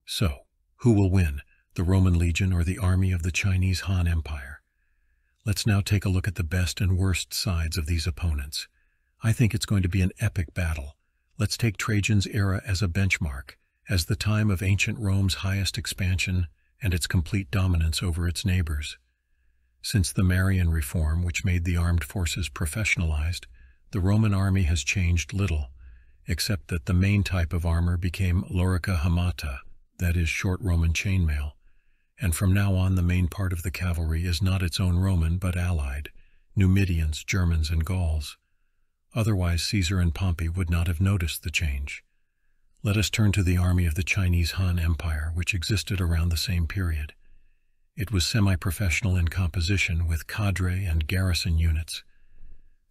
So, who will win, the Roman legion or the army of the Chinese Han Empire? Let's now take a look at the best and worst sides of these opponents. I think it's going to be an epic battle. Let's take Trajan's era as a benchmark, as the time of ancient Rome's highest expansion and its complete dominance over its neighbors. Since the Marian reform, which made the armed forces professionalized, the Roman army has changed little, except that the main type of armor became lorica hamata, that is, short Roman chainmail, and from now on the main part of the cavalry is not its own Roman but allied, Numidians, Germans, and Gauls. Otherwise Caesar and Pompey would not have noticed the change. Let us turn to the army of the Chinese Han Empire, which existed around the same period. It was semi-professional in composition with cadre and garrison units.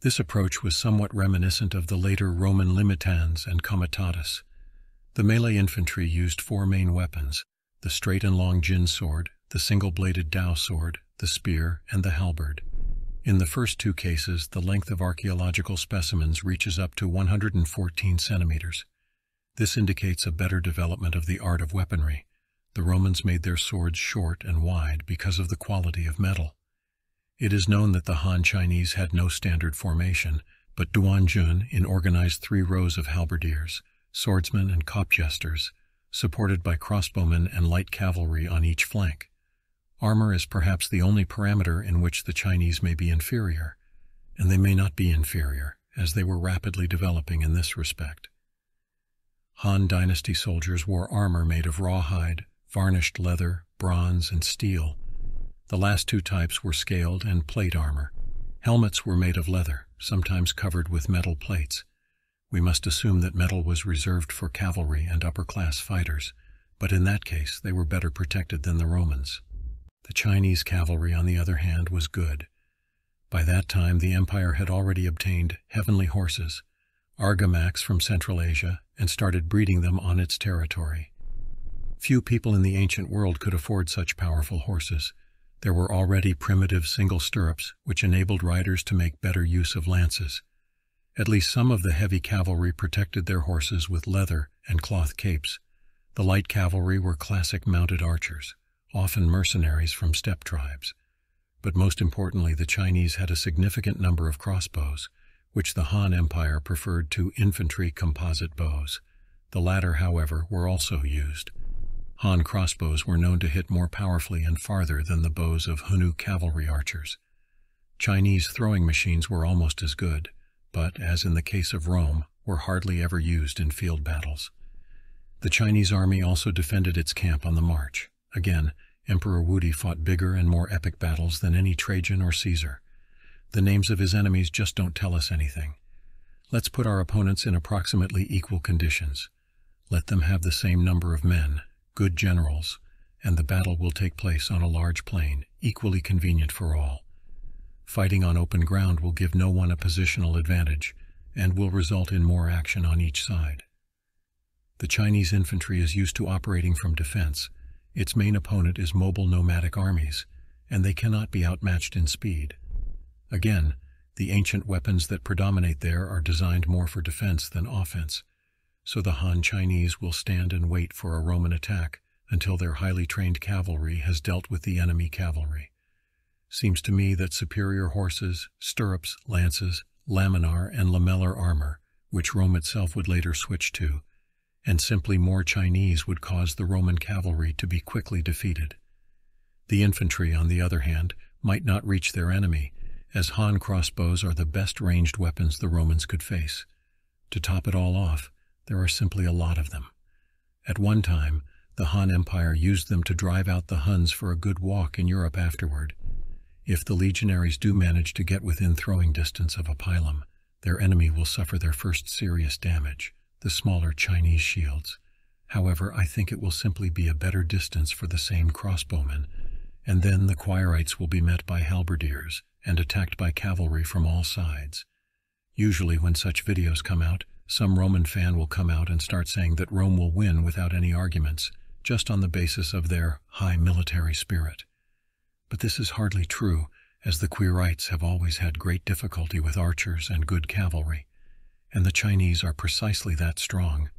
This approach was somewhat reminiscent of the later Roman limitans and comitatus. The melee infantry used four main weapons: the straight and long Jin sword, the single-bladed Dao sword, the spear, and the halberd. In the first two cases, the length of archaeological specimens reaches up to 114 centimeters. This indicates a better development of the art of weaponry. The Romans made their swords short and wide because of the quality of metal. It is known that the Han Chinese had no standard formation, but duanjun in organized 3 rows of halberdiers, swordsmen, and kopjesters, supported by crossbowmen and light cavalry on each flank. Armor is perhaps the only parameter in which the Chinese may be inferior, and they may not be inferior, as they were rapidly developing in this respect. Han Dynasty soldiers wore armor made of rawhide, varnished leather, bronze, and steel. The last two types were scaled and plate armor. Helmets were made of leather, sometimes covered with metal plates. We must assume that metal was reserved for cavalry and upper-class fighters, but in that case they were better protected than the Romans. The Chinese cavalry, on the other hand, was good. By that time the empire had already obtained heavenly horses, argamacs from Central Asia, and started breeding them on its territory. Few people in the ancient world could afford such powerful horses. There were already primitive single stirrups, which enabled riders to make better use of lances. At least some of the heavy cavalry protected their horses with leather and cloth capes. The light cavalry were classic mounted archers, often mercenaries from steppe tribes. But most importantly, the Chinese had a significant number of crossbows, which the Han Empire preferred to infantry composite bows. The latter, however, were also used. Han crossbows were known to hit more powerfully and farther than the bows of Hunnu cavalry archers. Chinese throwing machines were almost as good, but, as in the case of Rome, were hardly ever used in field battles. The Chinese army also defended its camp on the march. Again, Emperor Wudi fought bigger and more epic battles than any Trajan or Caesar. The names of his enemies just don't tell us anything. Let's put our opponents in approximately equal conditions. Let them have the same number of men, good generals, and the battle will take place on a large plain, equally convenient for all. Fighting on open ground will give no one a positional advantage, and will result in more action on each side. The Chinese infantry is used to operating from defense. Its main opponent is mobile nomadic armies, and they cannot be outmatched in speed. Again, the ancient weapons that predominate there are designed more for defense than offense, so the Han Chinese will stand and wait for a Roman attack until their highly trained cavalry has dealt with the enemy cavalry. Seems to me that superior horses, stirrups, lances, laminar, and lamellar armor, which Rome itself would later switch to, and simply more Chinese would cause the Roman cavalry to be quickly defeated. The infantry, on the other hand, might not reach their enemy, as Han crossbows are the best ranged weapons the Romans could face. To top it all off, there are simply a lot of them. At one time, the Han Empire used them to drive out the Huns for a good walk in Europe afterward. If the legionaries do manage to get within throwing distance of a pilum, their enemy will suffer their first serious damage, the smaller Chinese shields. However, I think it will simply be a better distance for the same crossbowmen, and then the Quirites will be met by halberdiers and attacked by cavalry from all sides. Usually when such videos come out, some Roman fan will come out and start saying that Rome will win without any arguments, just on the basis of their high military spirit. But this is hardly true, as the Quirites have always had great difficulty with archers and good cavalry, and the Chinese are precisely that strong,